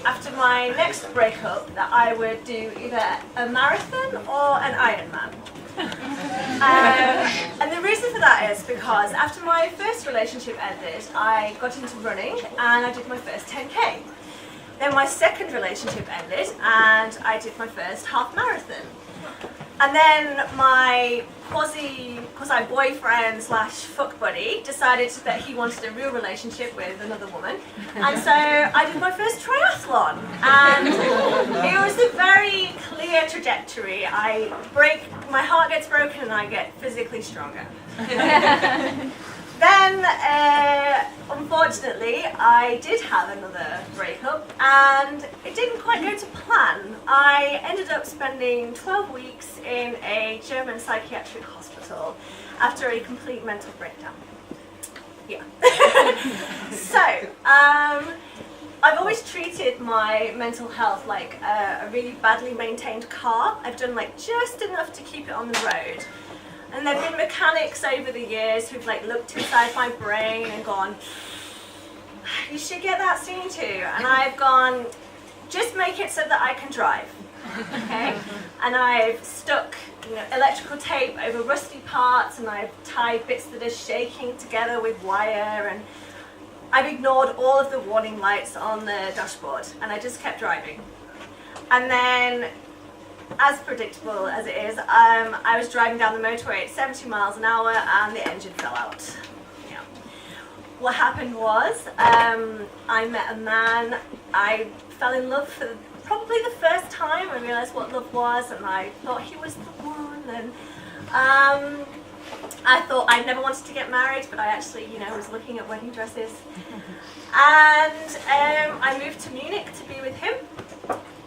after my next breakup that I would do either a marathon or an Ironman. And the reason for that is because after my first relationship ended, I got into running and I did my first 10K. Then my second relationship ended and I did my first half marathon. And then my quasi-boyfriend / fuck buddy decided that he wanted a real relationship with another woman. And so I did my first triathlon. And it was a very clear trajectory. My heart gets broken and I get physically stronger. Then, unfortunately, I did have another breakup and it didn't quite go to plan. I ended up spending 12 weeks in a German psychiatric hospital after a complete mental breakdown. Yeah. So, I've always treated my mental health like a really badly maintained car. I've done like just enough to keep it on the road. And there have been mechanics over the years who've like looked inside my brain and gone, you should get that seen to. And I've gone, just make it so that I can drive. Okay? And I've stuck electrical tape over rusty parts and I've tied bits that are shaking together with wire and I've ignored all of the warning lights on the dashboard and I just kept driving. And then, as predictable as it is, I was driving down the motorway at 70 miles an hour and the engine fell out. Yeah. What happened was, I met a man, I fell in love for probably the first time. I realised what love was and I thought he was the one. And I thought I never wanted to get married, but I actually, was looking at wedding dresses. And I moved to Munich to be with him.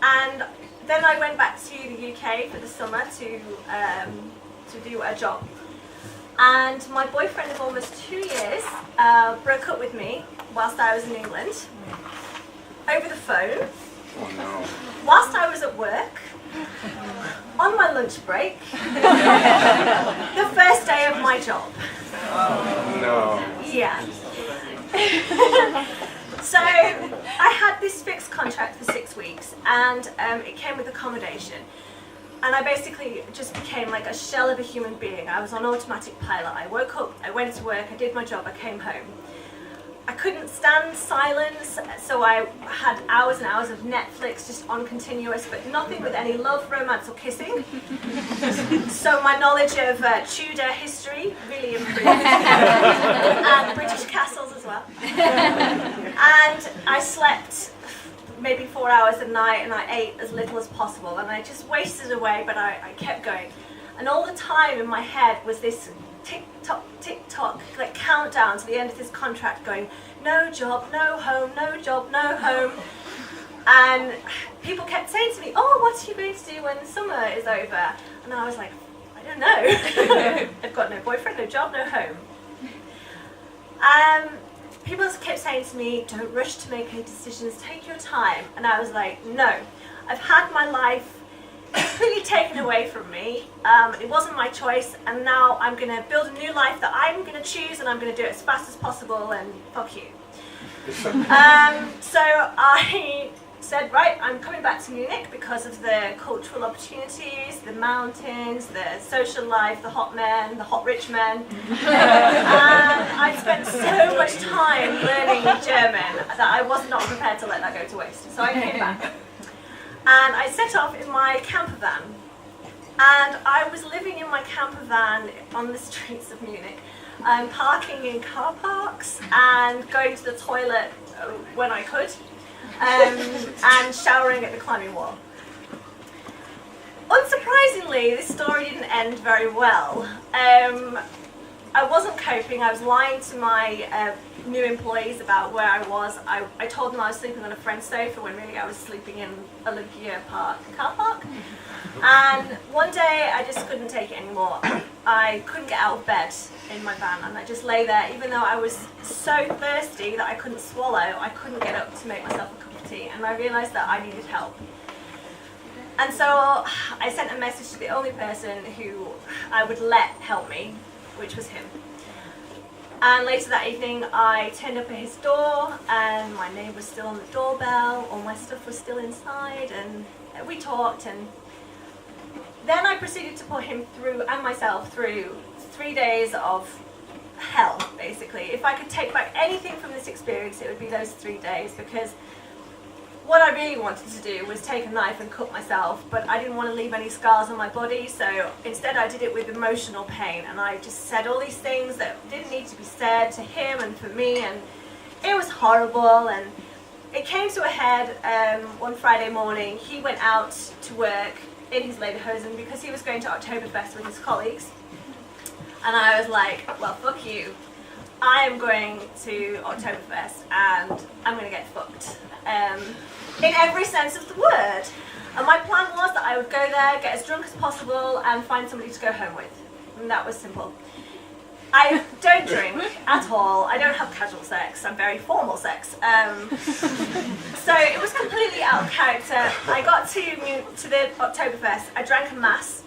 And then I went back to the UK for the summer to do a job. And my boyfriend of almost 2 years broke up with me whilst I was in England, over the phone, whilst I was at work, on my lunch break, the first day of my job. Oh, no. Yeah. So I had this fixed contract for 6 weeks and it came with accommodation. And I basically just became like a shell of a human being. I was on automatic pilot. I woke up, I went to work, I did my job, I came home. I couldn't stand silence, so I had hours and hours of Netflix just on continuous, but nothing with any love, romance or kissing. So my knowledge of Tudor history really improved. And British castles as well. And I slept maybe 4 hours a night and I ate as little as possible and I just wasted away, but I kept going. And all the time in my head was this tick-tock, like countdown to the end of this contract going, no job, no home, no job, no home. And people kept saying to me, oh, what are you going to do when summer is over? And I was like, I don't know. I've got no boyfriend, no job, no home. People kept saying to me, don't rush to make any decisions, take your time. And I was like, no, I've had my life completely taken away from me. It wasn't my choice, and now I'm going to build a new life that I'm going to choose, and I'm going to do it as fast as possible, and fuck you. So I said, right, I'm coming back to Munich because of the cultural opportunities, the mountains, the social life, the hot men, the hot rich men. And I spent so much time learning German that I was not prepared to let that go to waste. So I came back. And I set off in my camper van. And I was living in my camper van on the streets of Munich, parking in car parks and going to the toilet when I could, and showering at the climbing wall. Unsurprisingly, this story didn't end very well. I wasn't coping. I was lying to my new employees about where I was. I told them I was sleeping on a friend's sofa when really I was sleeping in Olympia Park car park. And one day I just couldn't take it anymore. I couldn't get out of bed in my van and I just lay there, even though I was so thirsty that I couldn't swallow. I couldn't get up to make myself a cup of tea, and I realised that I needed help. And so I sent a message to the only person who I would let help me, which was him. And later that evening, I turned up at his door, and my name was still on the doorbell, all my stuff was still inside, and we talked, and then I proceeded to put him through, and myself through, 3 days of hell, basically. If I could take back anything from this experience, it would be those 3 days, because what I really wanted to do was take a knife and cut myself, but I didn't want to leave any scars on my body, so instead I did it with emotional pain, and I just said all these things that didn't need to be said to him and for me, and it was horrible. And it came to a head one Friday morning. He went out to work in his lederhosen because he was going to Oktoberfest with his colleagues, and I was like, well, fuck you. I am going to Oktoberfest and I'm going to get fucked. In every sense of the word. And my plan was that I would go there, get as drunk as possible, and find somebody to go home with. And that was simple. I don't drink at all. I don't have casual sex. I'm very formal sex. So it was completely out of character. I got to the Oktoberfest. I drank a mass,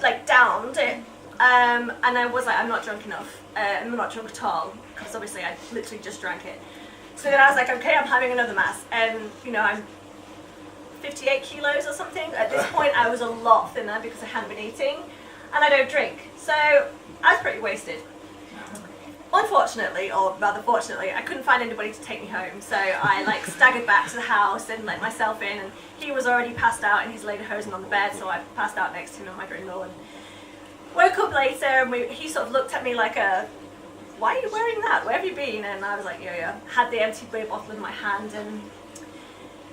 like downed it. And I was like, I'm not drunk enough. I'm not drunk at all, because obviously I literally just drank it. So then I was like, okay, I'm having another mass, and you know, I'm 58 kilos or something. At this point, I was a lot thinner because I hadn't been eating, and I don't drink. So I was pretty wasted. Unfortunately, or rather fortunately, I couldn't find anybody to take me home, so I like staggered back to the house and let myself in, and he was already passed out in his lederhosen on the bed, so I passed out next to him in my drindle. And woke up later, and he sort of looked at me like why are you wearing that? Where have you been? And I was like, yeah. Had the empty beer bottle in my hand. And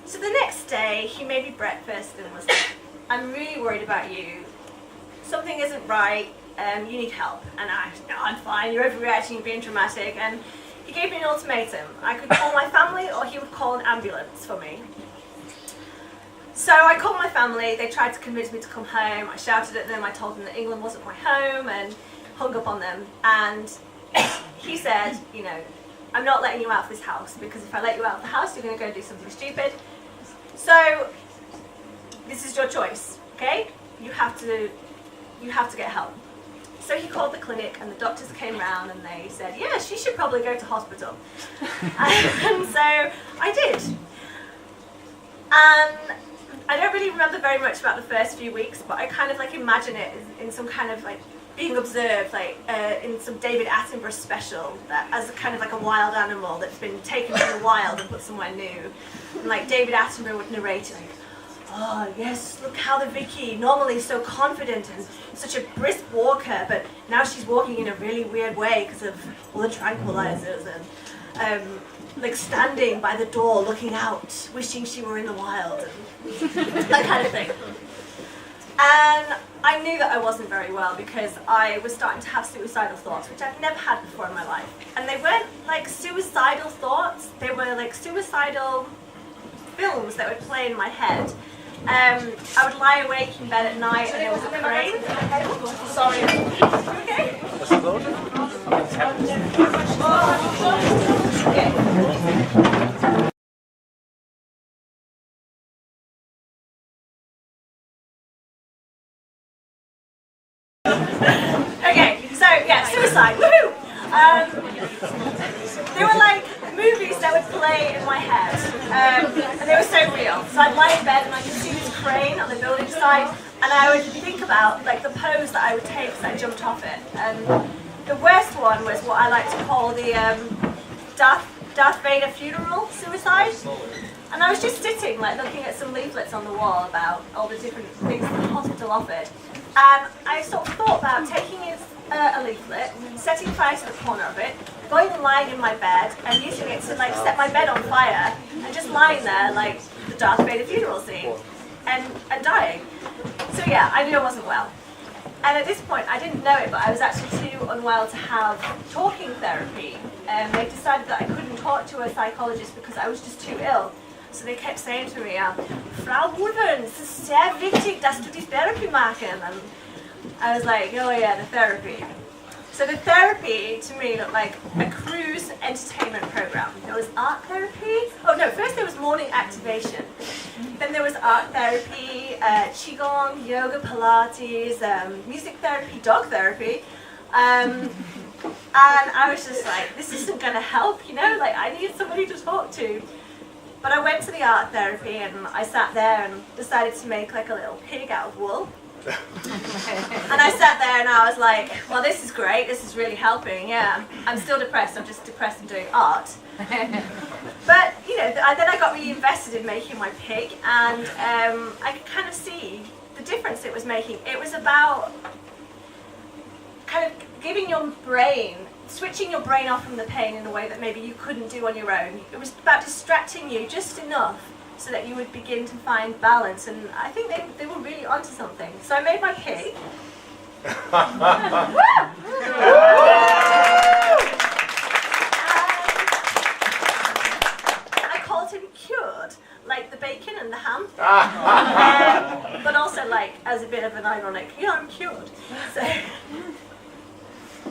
so the next day, he made me breakfast and was like, I'm really worried about you. Something isn't right. You need help. And I said, no, I'm fine. You're overreacting. You're being dramatic. And he gave me an ultimatum. I could call my family, or he would call an ambulance for me. So I called my family. They tried to convince me to come home. I shouted at them. I told them that England wasn't my home and hung up on them. And he said, you know, I'm not letting you out of this house, because if I let you out of the house, you're going to go do something stupid. So this is your choice, okay? You have to get help. So he called the clinic, and the doctors came round, and they said, yeah, she should probably go to hospital. And so I did. And I don't really remember very much about the first few weeks, but I kind of like imagine it in some kind of like being observed, like in some David Attenborough special, that as a kind of like a wild animal that's been taken from the wild and put somewhere new. And like David Attenborough would narrate like, oh yes, look how the Vicky, normally so confident and such a brisk walker, but now she's walking in a really weird way because of all the tranquilizers, and like standing by the door looking out, wishing she were in the wild, and that kind of thing. And I knew that I wasn't very well because I was starting to have suicidal thoughts, which I've never had before in my life. And they weren't like suicidal thoughts, they were like suicidal films that would play in my head. I would lie awake in bed at night and there was a crane. Sorry. Okay? Okay, so yeah, suicide, woohoo! They were like movies that would play in my head, and they were so real. So I'd lie in bed and I could see this crane on the building site, and I would think about like the pose that I would take as I jumped off it. And the worst one was what I like to call the Darth Vader funeral suicide. And I was just sitting, like looking at some leaflets on the wall about all the different things that the hospital offered. And I sort of thought about taking a leaflet, setting fire to the corner of it, going and lying in my bed, and using it to like set my bed on fire, and just lying there like the Darth Vader funeral scene, and dying. So yeah, I knew I wasn't well. And at this point, I didn't know it, but I was actually too unwell to have talking therapy. And they decided that I couldn't talk to a psychologist because I was just too ill. So they kept saying to me, Frau Wurden, es ist sehr wichtig, dass du die Therapy machen. And I was like, oh yeah, the therapy. So the therapy to me looked like a cruise entertainment program. There was art therapy. Oh no, first there was morning activation. Then there was art therapy, Qigong, yoga, Pilates, music therapy, dog therapy. And I was just like, this isn't going to help, you know, like I need somebody to talk to. But I went to the art therapy and I sat there and decided to make like a little pig out of wool. And I sat there and I was like, well, this is great, this is really helping, yeah. I'm still depressed, I'm just depressed and doing art. But, you know, then I got really invested in making my pig, and I could kind of see the difference it was making. It was about kind of giving your brain, switching your brain off from the pain in a way that maybe you couldn't do on your own. It was about distracting you just enough so that you would begin to find balance, and I think they were really onto something. So I made my pig. I called him Cured, like the bacon and the ham, but also like as a bit of an ironic, yeah, I'm cured. So,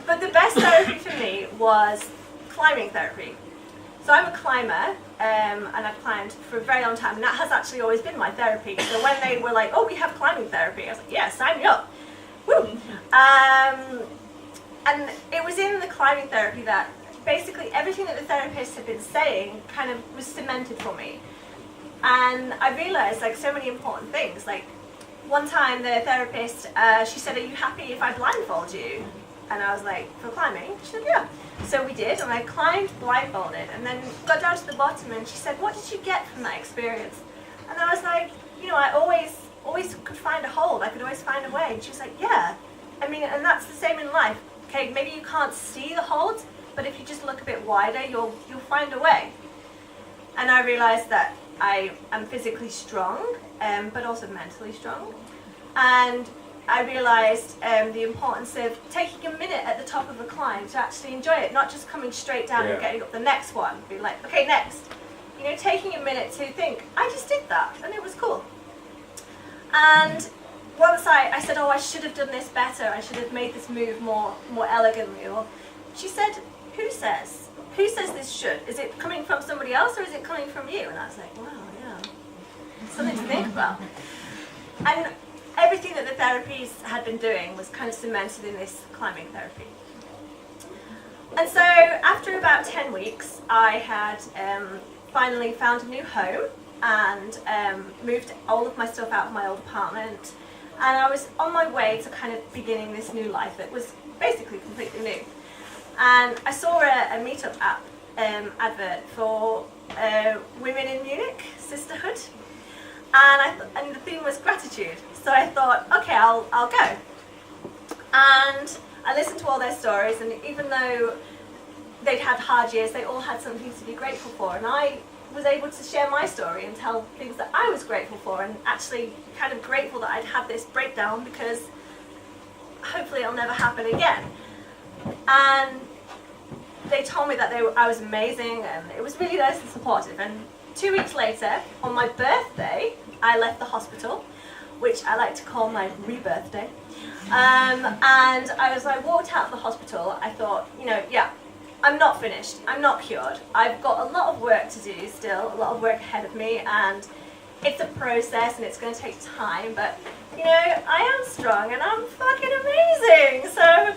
but the best therapy for me was climbing therapy. So I'm a climber, and I've climbed for a very long time, and that has actually always been my therapy. So when they were like, oh, we have climbing therapy, I was like, yeah, sign me up. Woo! And it was in the climbing therapy that basically everything that the therapist had been saying kind of was cemented for me. And I realized like so many important things. Like one time the therapist, she said, are you happy if I blindfold you? And I was like, for climbing? She said, yeah. So we did, and I climbed blindfolded, and then got down to the bottom, and she said, what did you get from that experience? And I was like, you know, I always could find a hold, I could always find a way. And she was like, yeah. I mean, and that's the same in life. Okay, maybe you can't see the holds, but if you just look a bit wider, you'll find a way. And I realized that I am physically strong, but also mentally strong. And I realised the importance of taking a minute at the top of a climb to actually enjoy it, not just coming straight down and getting up the next one, being like, okay, next. You know, taking a minute to think, I just did that, and it was cool. And once I said, oh, I should have done this better, I should have made this move more elegantly, or she said, who says? Who says this should? Is it coming from somebody else, or is it coming from you? And I was like, wow, yeah, something to think about. And everything that the therapies had been doing was kind of cemented in this climbing therapy. And so after about 10 weeks, I had finally found a new home and moved all of my stuff out of my old apartment. And I was on my way to kind of beginning this new life that was basically completely new. And I saw a meetup app advert for women in Munich, sisterhood. And the theme was gratitude. So I thought, okay, I'll go. And I listened to all their stories, and even though they'd had hard years, they all had something to be grateful for. And I was able to share my story and tell things that I was grateful for, and actually kind of grateful that I'd had this breakdown, because hopefully it'll never happen again. And they told me that I was amazing, and it was really nice and supportive. And 2 weeks later, on my birthday, I left the hospital, which I like to call my rebirth day. And as I walked out of the hospital, I thought, you know, yeah, I'm not finished, I'm not cured. I've got a lot of work to do still, a lot of work ahead of me, and it's a process and it's going to take time, but, you know, I am strong and I'm fucking amazing. So